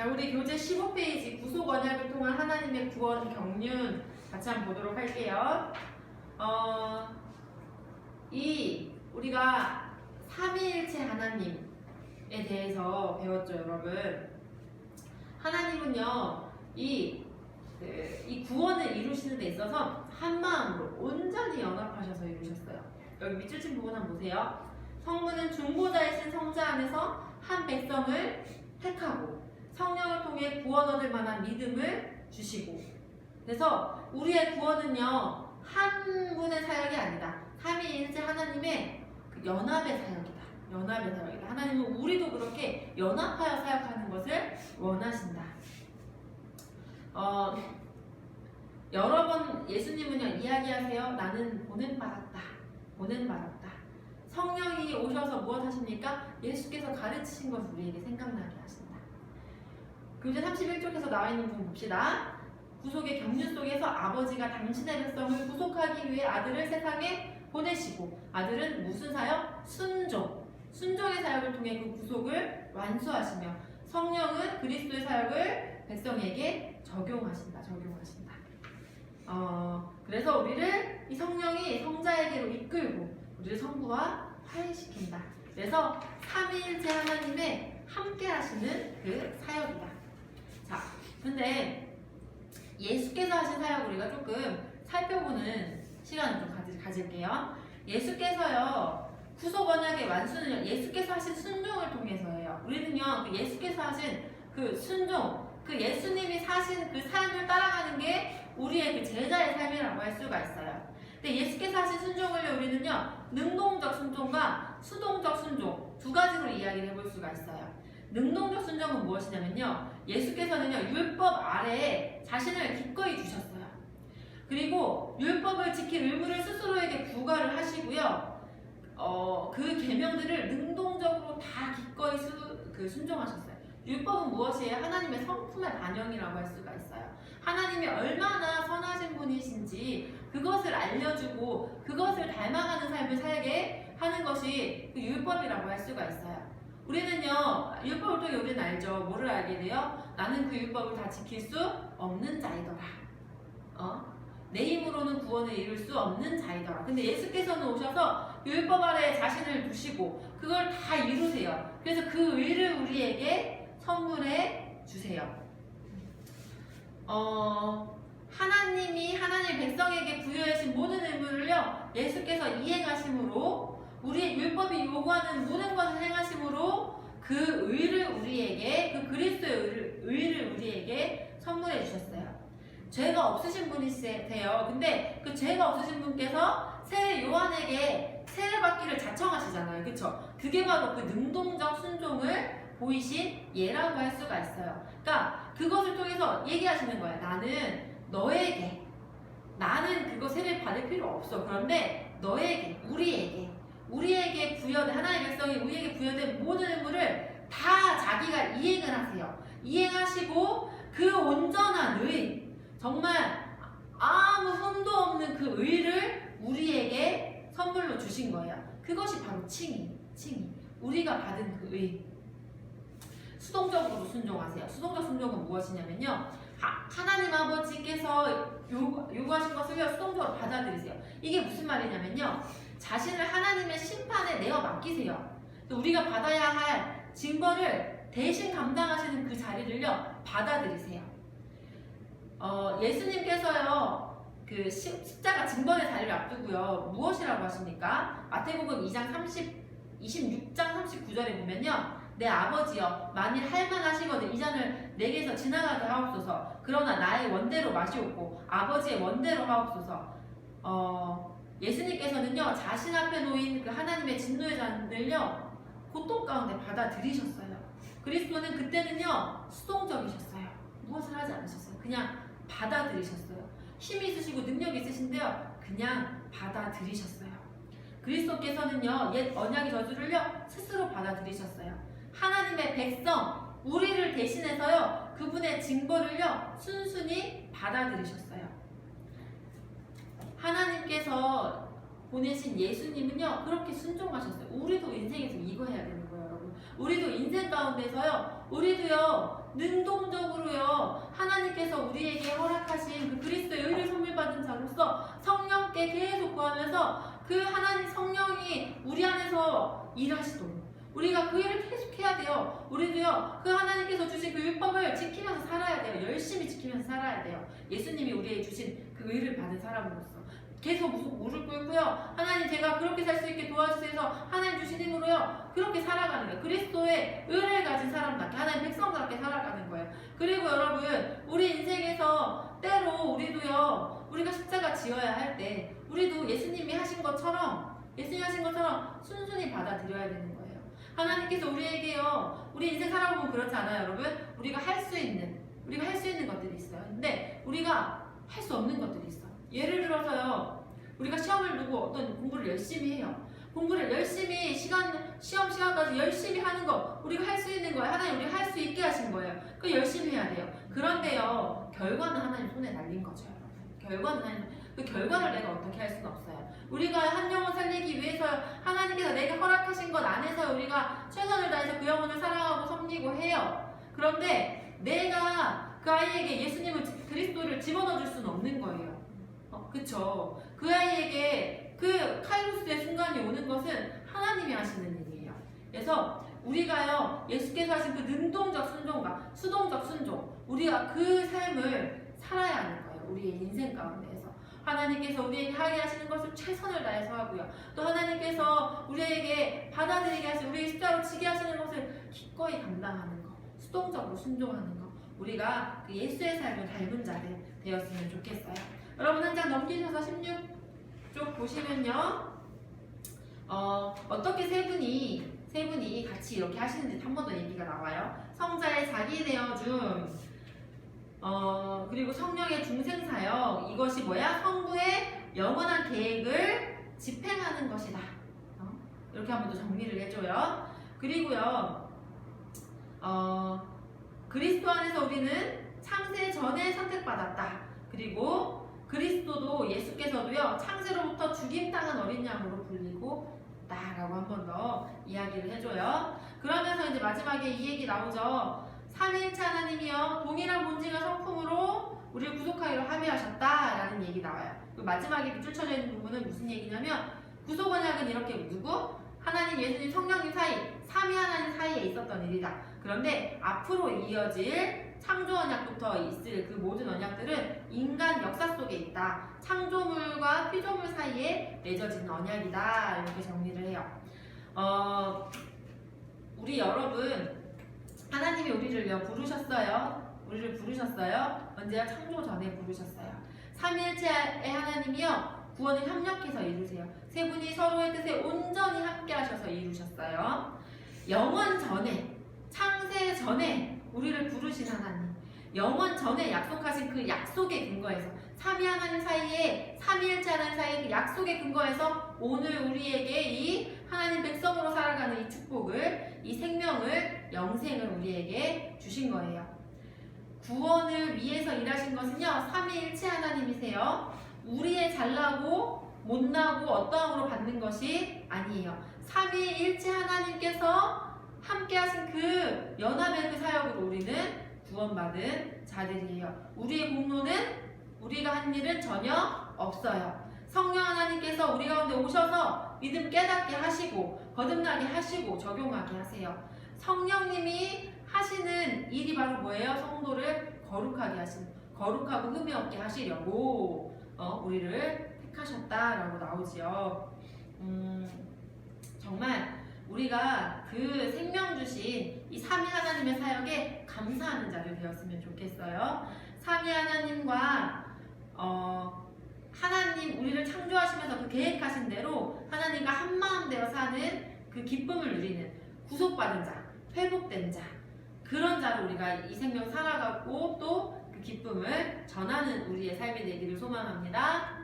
자, 우리 교재 15페이지 구속 언약을 통한 하나님의 구원 경륜 같이 한번 보도록 할게요. 우리가 삼위일체 하나님에 대해서 배웠죠, 여러분. 하나님은요, 이 구원을 이루시는 데 있어서 한 마음으로 온전히 연합하셔서 이루셨어요. 여기 밑줄 친 부분 한번 보세요. 성부는 중보자이신 성자 안에서 한 백성을 택하고 성령을 통해 구원 얻을 만한 믿음을 주시고, 그래서 우리의 구원은요 한 분의 사역이 아니다. 삼위일체 하나님의 그 연합의 사역이다. 연합의 사역이다. 하나님은 우리도 그렇게 연합하여 사역하는 것을 원하신다. 여러 번 예수님은요 이야기하세요. 나는 보냄받았다. 보냄받았다. 성령이 오셔서 무엇 하십니까? 예수께서 가르치신 것을 우리에게 생각나게 하신다. 교재 31쪽에서 나와 있는 부분 봅시다. 구속의 경륜 속에서 아버지가 당신의 백성을 구속하기 위해 아들을 세상에 보내시고, 아들은 무슨 사역? 순종. 순종의 사역을 통해 그 구속을 완수하시며, 성령은 그리스도의 사역을 백성에게 적용하신다. 그래서 우리를 이 성령이 성자에게로 이끌고 우리를 성부와 화해시킨다. 그래서 삼위일체 하나님의 함께 하시는 그 사역이다. 자, 근데 예수께서 하신 사역을 우리가 조금 살펴보는 시간을 좀 가질게요. 예수께서요 구속 언약의 완수는 예수께서 하신 순종을 통해서예요. 우리는요 그 예수께서 하신 그 순종, 그 예수님이 사신 그 삶을 따라가는 게 우리의 그 제자의 삶이라고 할 수가 있어요. 근데 예수께서 하신 순종을 우리는요 능동적 순종과 수동적 순종 두 가지로 이야기를 해볼 수가 있어요. 능동적 순종은 무엇이냐면요, 예수께서는요 율법 아래에 자신을 기꺼이 주셨어요. 그리고 율법을 지킬 의무를 스스로에게 부과를 하시고요, 그 계명들을 능동적으로 다 기꺼이 순종하셨어요. 율법은 무엇이에요? 하나님의 성품의 반영이라고 할 수가 있어요. 하나님이 얼마나 선하신 분이신지 그것을 알려주고 그것을 닮아가는 삶을 살게 하는 것이 그 율법이라고 할 수가 있어요. 우리는요 율법을 통해 우리는 알죠. 뭐를 알게 돼요? 나는 그 율법을 다 지킬 수 없는 자이더라. 내 힘으로는 구원을 이룰 수 없는 자이더라. 근데 예수께서는 오셔서 율법 아래에 자신을 두시고 그걸 다 이루세요. 그래서 그 의를 우리에게 선물해 주세요. 하나님이 하나님 백성에게 부여하신 모든 의무를요 예수께서 이행하심으로, 우리의 율법이 요구하는 모든 것을 행하심으로 그 의를 우리에게, 그 그리스도의 의를 우리에게 선물해 주셨어요. 죄가 없으신 분이세요. 근데 그 죄가 없으신 분께서 새 요한에게 세례받기를 자청하시잖아요. 그쵸? 그게 바로 그 능동적 순종을 보이신 예라고 할 수가 있어요. 그러니까 그것을 통해서 얘기하시는 거예요. 나는 너에게, 나는 그거 세례 받을 필요 없어. 그런데 너에게, 우리에게 부여된, 하나님의 백성이 우리에게 부여된 모든 의무를 다 자기가 이행을 하세요. 이행하시고 그 온전한 의, 정말 아무 흠도 없는 그 의를 우리에게 선물로 주신 거예요. 그것이 바로 칭의. 우리가 받은 그 의. 수동적으로 순종하세요. 수동적 순종은 무엇이냐면요, 하나님 아버지께서 요구하신 것을 수동적으로 받아들이세요. 이게 무슨 말이냐면요, 자신을 하나님의 심판에 내어 맡기세요. 우리가 받아야 할 징벌을 대신 감당하시는 그 자리를요 받아들이세요. 예수님께서요 그 십자가 징벌의 자리를 앞두고요 무엇이라고 하십니까? 마태복음 26장 39절에 보면요, 내 아버지여, 만일 할만하시거든 이 잔을 내게서 지나가게 하옵소서. 그러나 나의 원대로 마시옵고 아버지의 원대로 하옵소서. 예수님께서는요 자신 앞에 놓인 그 하나님의 진노의 잔을요 고통 가운데 받아들이셨어요. 그리스도는 그때는요 수동적이셨어요. 무엇을 하지 않으셨어요. 그냥 받아들이셨어요. 힘이 있으시고 능력이 있으신데요 그냥 받아들이셨어요. 그리스도께서는요 옛 언약의 저주를요 스스로 받아들이셨어요. 하나님의 백성 우리를 대신해서요 그분의 징벌을요 순순히 받아들이셨어요. 하나님께서 보내신 예수님은요 그렇게 순종하셨어요. 우리도 인생에서 이거 해야 되는 거예요, 여러분. 우리도 인생 가운데서요 우리도요 능동적으로요 하나님께서 우리에게 허락하신 그 그리스도의 의를 선물 받은 자로서 성령께 계속 구하면서 그 하나님 성령이 우리 안에서 일하시도록 우리가 그 일을 계속 해야 돼요. 우리도요 그 하나님께서 주신 그 율법을 지키면서 살아야 돼요. 열심히 지키면서 살아야 돼요. 예수님이 우리에게 주신 그 의를 받은 사람으로서 계속 무릎 꿇고요. 하나님 제가 그렇게 살 수 있게 도와주세요 해서 하나님 주신 힘으로요 그렇게 살아가는 거예요. 그리스도의 의를 가진 사람답게 하나님 백성답게 살아가는 거예요. 그리고 여러분 우리 인생에서 때로 우리도요 우리가 십자가 지어야 할 때 우리도 예수님이 하신 것처럼 순순히 받아들여야 되는 거예요. 하나님께서 우리에게요 우리 인생 살아보면 그렇지 않아요 여러분? 우리가 할 수 있는 것들이 있어요. 근데 우리가 할 수 없는 것들이 있어. 예를 들어서요 우리가 시험을 두고 어떤 공부를 열심히 해요. 공부를 열심히 시험 시간까지 열심히 하는 거 우리가 할 수 있는 거예요. 하나님 우리가 할 수 있게 하신 거예요. 그 열심히 해야 돼요. 그런데요 결과는 하나님 손에 달린 거죠. 그 결과를 내가 어떻게 할 수는 없어요. 우리가 한 영혼 살리기 위해서 하나님께서 내게 허락하신 것 안에서 우리가 최선을 다해서 그 영혼을 사랑하고 섬기고 해요. 그런데 내가 그 아이에게 예수님을 그리스도를 집어넣어 줄 수는 없는 거예요. 그쵸? 그 아이에게 그 카이로스의 순간이 오는 것은 하나님이 하시는 일이에요. 그래서 우리가요 예수께서 하신 그 능동적 순종과 수동적 순종 우리가 그 삶을 살아야 하는 거예요. 우리의 인생 가운데에서 하나님께서 우리에게 하게 하시는 것을 최선을 다해서 하고요. 또 하나님께서 우리에게 받아들이게 하시고 우리의 십자가로 지게 하시는 것을 기꺼이 감당하는 것, 수동적으로 순종하는 것 우리가 그 예수의 삶을 닮은 자들 되었으면 좋겠어요. 여러분 한 장 넘기셔서 16쪽 보시면요 어떻게 세 분이 같이 이렇게 하시는지 한 번 더 얘기가 나와요. 성자의 자기 내어줌 그리고 성령의 중생사역 이것이 뭐야? 성부의 영원한 계획을 집행하는 것이다. 이렇게 한 번 더 정리를 해줘요. 그리고요 그리스도 안에서 우리는 창세 전에 선택받았다. 그리고 그리스도도 예수께서도요 창세로부터 죽임당한 어린 양으로 불리고 있다라고 한 번 더 이야기를 해줘요. 그러면서 이제 마지막에 이 얘기 나오죠. 삼위일체 하나님이요 동일한 본질과 성품으로 우리를 구속하기로 합의하셨다라는 얘기 나와요. 그 마지막에 밑줄 쳐져 있는 부분은 무슨 얘기냐면 구속 언약은 이렇게 누구? 하나님, 예수님, 성령님 사이 삼위 하나님 사이에 있었던 일이다. 그런데 앞으로 이어질 창조 언약부터 있을 그 모든 언약들은 인간 역사 속에 있다. 창조물과 피조물 사이에 맺어진 언약이다. 이렇게 정리를 해요. 우리 여러분 하나님이 우리를 부르셨어요. 언제요? 창조 전에 부르셨어요. 삼위일체의 하나님이요 구원을 협력해서 이루세요. 세 분이 서로의 뜻에 온전히 함께 하셔서 이루셨어요. 영원 전에, 창세 전에 우리를 부르신 하나님, 영원 전에 약속하신 그 약속의 근거에서 삼위 하나님 사이에, 삼위일체 하나님 사이에 그 약속의 근거에서 오늘 우리에게 이 하나님 백성으로 살아가는 이 축복을, 이 생명을, 영생을 우리에게 주신 거예요. 구원을 위해서 일하신 것은요 삼위일체 하나님이세요. 우리의 잘나고 못나고 어떠함으로 받는 것이 아니에요. 삼위일체 하나님께서 함께 하신 그 연합의 그 사역으로 우리는 구원받은 자들이에요. 우리의 공로는 우리가 한 일은 전혀 없어요. 성령 하나님께서 우리 가운데 오셔서 믿음 깨닫게 하시고 거듭나게 하시고 적용하게 하세요. 성령님이 하시는 일이 바로 뭐예요? 성도를 거룩하게 하시는, 거룩하고 흠이 없게 하시려고 우리를 택하셨다라고 나오지요. 정말 우리가 그 생명 주신 이 삼위 하나님의 사역에 감사하는 자들 되었으면 좋겠어요. 삼위 하나님과 하나님 우리를 창조하시면서 그 계획하신 대로 하나님과 한마음 되어 사는 그 기쁨을 누리는 구속받은 자, 회복된 자, 그런 자로 우리가 이 생명 살아가고 또 그 기쁨을 전하는 우리의 삶이 되기를 소망합니다.